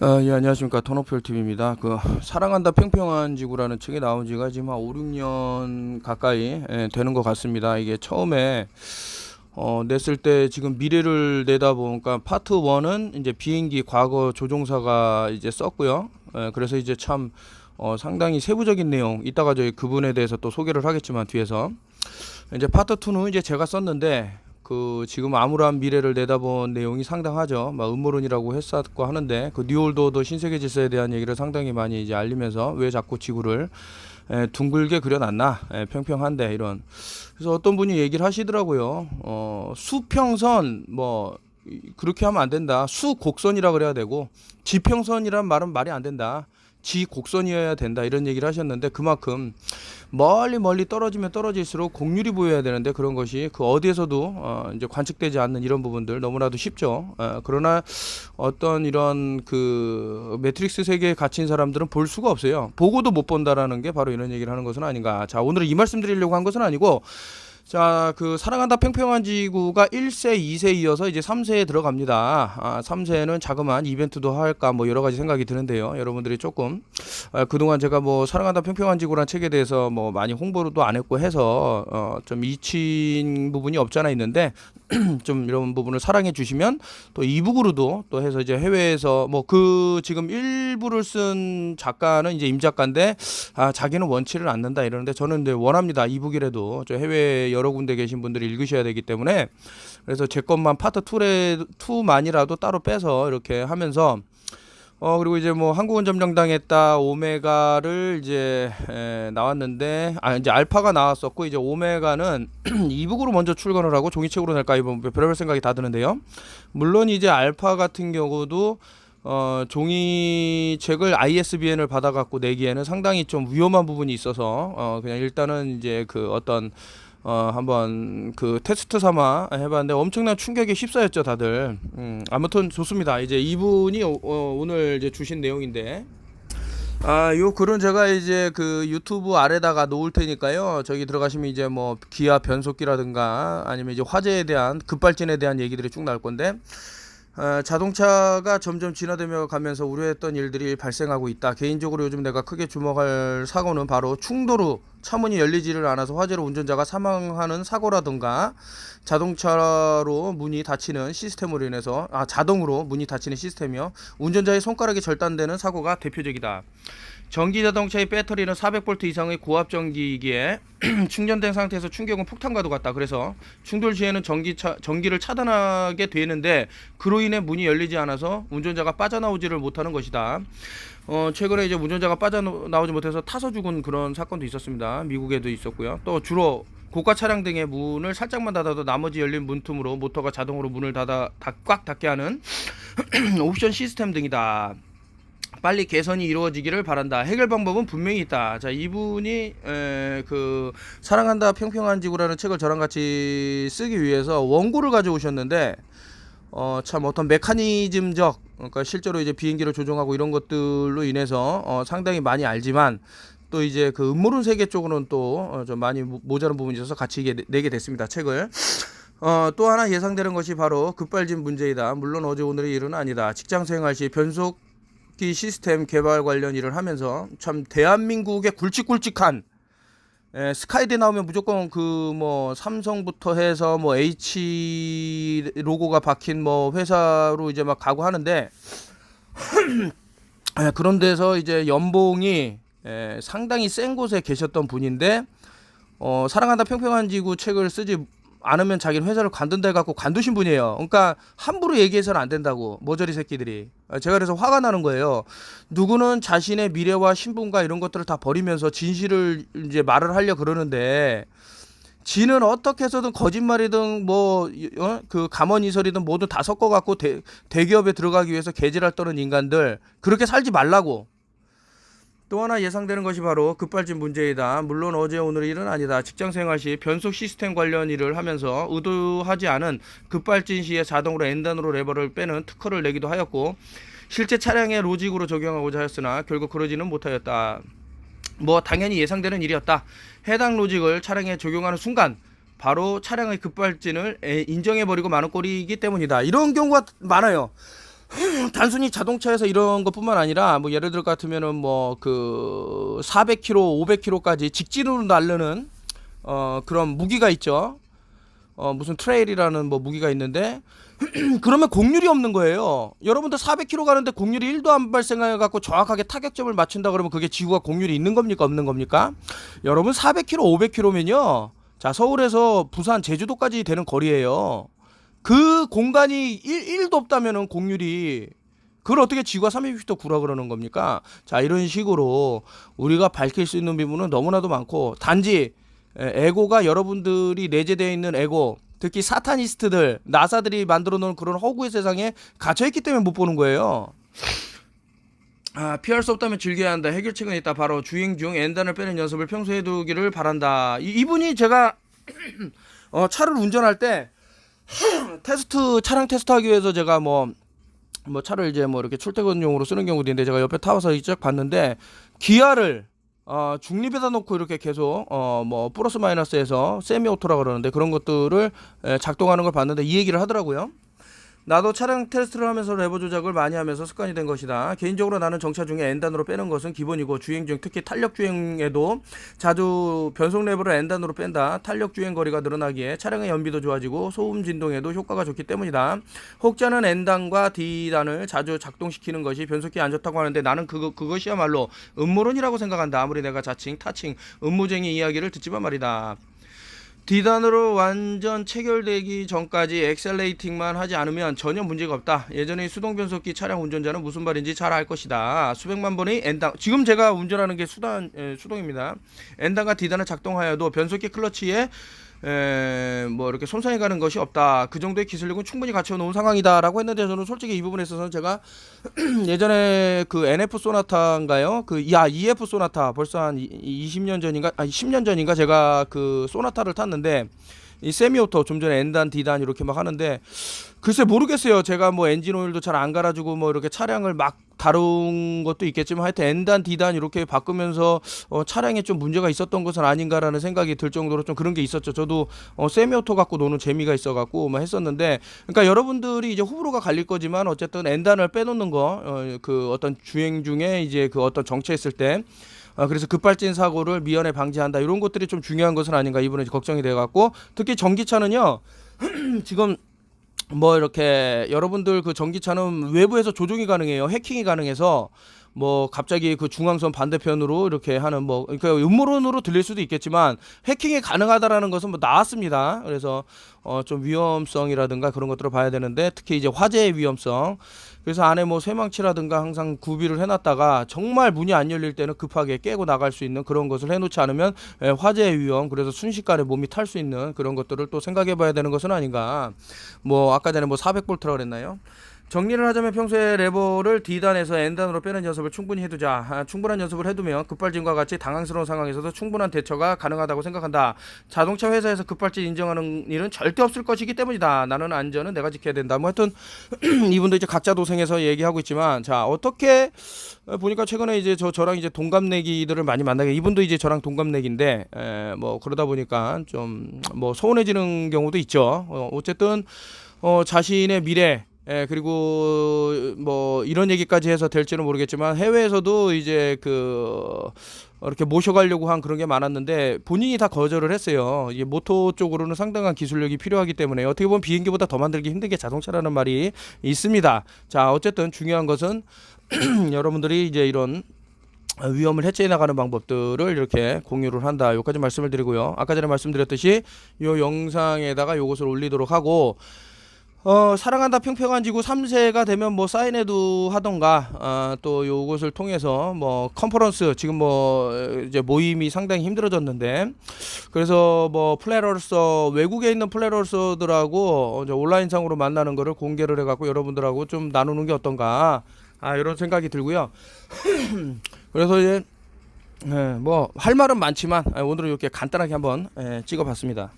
예, 안녕하십니까. 턴오펠TV입니다. 사랑한다 평평한 지구라는 책이 나온 지가 지금 한 5, 6년 가까이 되는 것 같습니다. 이게 처음에, 냈을 때 지금 미래를 내다보니까 파트 1은 이제 비행기 과거 조종사가 이제 썼고요. 그래서 이제 참, 상당히 세부적인 내용, 이따가 저희 그분에 대해서 또 소개를 하겠지만 뒤에서. 이제 파트 2는 이제 제가 썼는데, 지금 암울한 미래를 내다본 내용이 상당하죠. 막 음모론이라고 했었고 하는데 뉴올드 신세계 질서에 대한 얘기를 상당히 많이 이제 알리면서 왜 자꾸 지구를 둥글게 그려놨나, 평평한데 이런. 그래서 어떤 분이 얘기를 하시더라고요. 수평선 그렇게 하면 안 된다. 수곡선이라 그래야 되고 지평선이란 말은 말이 안 된다. 지곡선이어야 된다, 이런 얘기를 하셨는데, 그만큼 멀리 떨어지면 떨어질수록 곡률이 보여야 되는데 그런 것이 그 어디에서도 이제 관측되지 않는 이런 부분들 너무나도 쉽죠. 그러나 어떤 이런 그 매트릭스 세계에 갇힌 사람들은 볼 수가 없어요. 보고도 못 본다라는 게 바로 이런 얘기를 하는 것은 아닌가. 자, 오늘은 이 말씀 드리려고 한 것은 아니고, 자, 사랑한다 평평한 지구가 1세, 2세 이어서 이제 3세에 들어갑니다. 3세는 자그마한 이벤트도 할까, 여러 가지 생각이 드는데요. 여러분들이 조금, 그동안 제가 사랑한다 평평한 지구란 책에 대해서 많이 홍보도 안 했고 해서, 좀 잊힌 부분이 없잖아 있는데, 좀 이런 부분을 사랑해 주시면 또 이북으로도 또 해서 이제 해외에서 지금 일부를 쓴 작가는 이제 임 작가인데, 자기는 원치를 않는다 이러는데, 저는 이제 원합니다. 이북이라도 저 해외 여러 군데 계신 분들이 읽으셔야 되기 때문에, 그래서 제 것만 파트 2만이라도 따로 빼서 이렇게 하면서, 그리고 이제 한국은 점령당했다 오메가를 이제 나왔는데, 이제 알파가 나왔었고, 이제 오메가는 이북으로 먼저 출간을 하고 종이책으로 낼까, 이번 별별 생각이 다 드는데요. 물론 이제 알파 같은 경우도 종이책을 ISBN을 받아갖고 내기에는 상당히 좀 위험한 부분이 있어서, 그냥 일단은 이제 한번 테스트 삼아 해봤는데 엄청난 충격에 휩싸였죠, 다들. 아무튼 좋습니다. 이제 이분이 오늘 이제 주신 내용인데, 요 글은 제가 이제 유튜브 아래다가 놓을 테니까요. 저기 들어가시면 이제 기아 변속기라든가 아니면 이제 화재에 대한 급발진에 대한 얘기들이 쭉 나올 건데, 자동차가 점점 진화되며 가면서 우려했던 일들이 발생하고 있다. 개인적으로 요즘 내가 크게 주목할 사고는 바로 충도로 차문이 열리지를 않아서 화재로 운전자가 사망하는 사고라든가, 자동차로 문이 닫히는 시스템으로 인해서 자동으로 문이 닫히는 시스템이요, 운전자의 손가락이 절단되는 사고가 대표적이다. 전기자동차의 배터리는 400V 이상의 고압 전기이기에 충전된 상태에서 충격은 폭탄과도 같다. 그래서 충돌 시에는 전기를 차단하게 되는데, 그로 인해 문이 열리지 않아서 운전자가 빠져나오지를 못하는 것이다. 최근에 이제 운전자가 빠져나오지 못해서 타서 죽은 그런 사건도 있었습니다. 미국에도 있었고요. 또 주로 고가 차량 등의 문을 살짝만 닫아도 나머지 열린 문틈으로 모터가 자동으로 문을 꽉 닫게 하는 옵션 시스템 등이다. 빨리 개선이 이루어지기를 바란다. 해결 방법은 분명히 있다. 자, 이분이 사랑한다 평평한 지구라는 책을 저랑 같이 쓰기 위해서 원고를 가져오셨는데, 참 어떤 메커니즘적, 그러니까 실제로 이제 비행기를 조종하고 이런 것들로 인해서 상당히 많이 알지만, 또 이제 음모론 세계 쪽으로는 또 좀 많이 모자란 부분이 있어서 같이 내게 됐습니다, 책을. 또 하나 예상되는 것이 바로 급발진 문제이다. 물론 어제 오늘의 일은 아니다. 직장 생활 시 변속기 시스템 개발 관련 일을 하면서 참 대한민국의 굵직굵직한, 스카이대 나오면 무조건 삼성부터 해서 H 로고가 박힌 회사로 이제 막 가고 하는데, 그런 데서 이제 연봉이 상당히 센 곳에 계셨던 분인데, 사랑한다 평평한 지구 책을 쓰지 않으면 자기는 회사를 관둔다 해갖고 관두신 분이에요. 그러니까 함부로 얘기해서는 안 된다고, 모조리 새끼들이. 제가 그래서 화가 나는 거예요. 누구는 자신의 미래와 신분과 이런 것들을 다 버리면서 진실을 이제 말을 하려 그러는데, 지는 어떻게 해서든 거짓말이든 가먼이설이든 모두 다 섞어갖고 대기업에 들어가기 위해서 개지랄 떠는 인간들, 그렇게 살지 말라고. 또 하나 예상되는 것이 바로 급발진 문제이다. 물론 어제 오늘의 일은 아니다. 직장생활 시 변속 시스템 관련 일을 하면서 의도하지 않은 급발진 시에 자동으로 엔단으로 레버를 빼는 특허를 내기도 하였고, 실제 차량의 로직으로 적용하고자 하였으나 결국 그러지는 못하였다. 당연히 예상되는 일이었다. 해당 로직을 차량에 적용하는 순간 바로 차량의 급발진을 인정해버리고 마는 꼴이기 때문이다. 이런 경우가 많아요. 단순히 자동차에서 이런 것뿐만 아니라 뭐 예를 들어 같으면은 뭐 그 400km, 500km까지 직진으로 날르는 그런 무기가 있죠. 무슨 트레일이라는 뭐 무기가 있는데 그러면 곡률이 없는 거예요. 여러분들 400km 가는데 곡률이 1도 안 발생해 갖고 정확하게 타격점을 맞춘다 그러면 그게 지구가 곡률이 있는 겁니까 없는 겁니까? 여러분 400km, 500km면요. 자, 서울에서 부산, 제주도까지 되는 거리예요. 그 공간이 1도 없다면은 곡률이 그걸 어떻게 지구가 360도 구라 그러는 겁니까? 자, 이런 식으로 우리가 밝힐 수 있는 부분은 너무나도 많고 단지 에고가 여러분들이 내재되어 있는 에고 특히 사타니스트들 나사들이 만들어 놓은 그런 허구의 세상에 갇혀있기 때문에 못 보는 거예요. 피할 수 없다면 즐겨야 한다. 해결책은 있다. 바로 주행 중 엔단을 빼는 연습을 평소에 해두기를 바란다. 이분이 제가 차를 운전할 때 차량 테스트하기 위해서 제가 뭐 차를 이제 뭐 이렇게 출퇴근용으로 쓰는 경우도 있는데 제가 옆에 타와서 쭉 봤는데 기아를 중립에다 놓고 이렇게 계속 뭐 플러스 마이너스에서 세미 오토라 그러는데 그런 것들을 작동하는 걸 봤는데 이 얘기를 하더라고요. 나도 차량 테스트를 하면서 레버 조작을 많이 하면서 습관이 된 것이다. 개인적으로 나는 정차 중에 N단으로 빼는 것은 기본이고 주행 중 특히 탄력 주행에도 자주 변속 레버를 N단으로 뺀다. 탄력 주행 거리가 늘어나기에 차량의 연비도 좋아지고 소음 진동에도 효과가 좋기 때문이다. 혹자는 N단과 D단을 자주 작동시키는 것이 변속기에 안 좋다고 하는데 나는 그것이야말로 음모론이라고 생각한다. 아무리 내가 자칭 타칭 음모쟁이 이야기를 듣지만 말이다. D단으로 완전 체결되기 전까지 엑셀레이팅만 하지 않으면 전혀 문제가 없다. 예전에 수동 변속기 차량 운전자는 무슨 말인지 잘 알 것이다. 수백만 번의 N단, 지금 제가 운전하는 게 수동입니다. N단과 D단을 작동하여도 변속기 클러치에 뭐 이렇게 손상이 가는 것이 없다. 그 정도의 기술력은 충분히 갖춰 놓은 상황이다라고 했는데 저는 솔직히 이 부분에 있어서는 제가 예전에 그 NF 소나타인가요? EF 소나타 벌써 한 20년 전인가 10년 전인가 제가 그 소나타를 탔는데 이 세미오토 좀 전에 N단, D단 이렇게 막 하는데 글쎄 모르겠어요. 제가 뭐 엔진 오일도 잘 안 갈아주고 뭐 이렇게 차량을 막 다룬 것도 있겠지만 하여튼 N단, D단 이렇게 바꾸면서 차량에 좀 문제가 있었던 것은 아닌가라는 생각이 들 정도로 좀 그런 게 있었죠. 저도 세미오토 갖고 노는 재미가 있어갖고 뭐 했었는데 그러니까 여러분들이 이제 호불호가 갈릴 거지만 어쨌든 N단을 빼놓는 거 그 어떤 주행 중에 이제 그 어떤 정체했을 때 그래서 급발진 사고를 미연에 방지한다. 이런 것들이 좀 중요한 것은 아닌가 이번에 걱정이 돼갖고 특히 전기차는요 지금 뭐 이렇게 여러분들 그 전기차는 외부에서 조종이 가능해요. 해킹이 가능해서 뭐 갑자기 그 중앙선 반대편으로 이렇게 하는 뭐 그러니까 음모론으로 들릴 수도 있겠지만 해킹이 가능하다라는 것은 뭐 나왔습니다. 그래서 좀 위험성이라든가 그런 것들을 봐야 되는데 특히 이제 화재의 위험성. 그래서 안에 뭐 쇠망치라든가 항상 구비를 해놨다가 정말 문이 안 열릴 때는 급하게 깨고 나갈 수 있는 그런 것을 해놓지 않으면 화재의 위험 그래서 순식간에 몸이 탈 수 있는 그런 것들을 또 생각해봐야 되는 것은 아닌가. 뭐 아까 전에 뭐 400볼트라 그랬나요? 정리를 하자면 평소에 레버를 D단에서 N단으로 빼는 연습을 충분히 해두자. 충분한 연습을 해두면 급발진과 같이 당황스러운 상황에서도 충분한 대처가 가능하다고 생각한다. 자동차 회사에서 급발진 인정하는 일은 절대 없을 것이기 때문이다. 나는 안전은 내가 지켜야 된다. 뭐 하여튼 이분도 이제 각자 도생해서 얘기하고 있지만 자 어떻게 보니까 최근에 이제 저랑 이제 동갑내기들을 많이 만나게 이분도 이제 저랑 동갑내기인데 뭐 그러다 보니까 좀 뭐 서운해지는 경우도 있죠. 어쨌든 자신의 미래 그리고 뭐 이런 얘기까지 해서 될지는 모르겠지만 해외에서도 이제 이렇게 모셔가려고 한 그런 게 많았는데 본인이 다 거절을 했어요. 이게 모토 쪽으로는 상당한 기술력이 필요하기 때문에 어떻게 보면 비행기보다 더 만들기 힘든 게 자동차라는 말이 있습니다. 자 어쨌든 중요한 것은 여러분들이 이제 이런 위험을 해체해 나가는 방법들을 이렇게 공유를 한다. 여기까지 말씀을 드리고요. 아까 전에 말씀드렸듯이 이 영상에다가 요것을 올리도록 하고 사랑한다 평평한 지구 3세가 되면 뭐 사인회도 하던가 또 요것을 통해서 뭐 컨퍼런스 지금 뭐 이제 모임이 상당히 힘들어졌는데 그래서 뭐 플래너서 외국에 있는 플래너서들하고 이제 온라인상으로 만나는 거를 공개를 해갖고 여러분들하고 좀 나누는 게 어떤가 이런 생각이 들고요. 그래서 이제 뭐 할 말은 많지만 오늘은 이렇게 간단하게 한번 찍어봤습니다.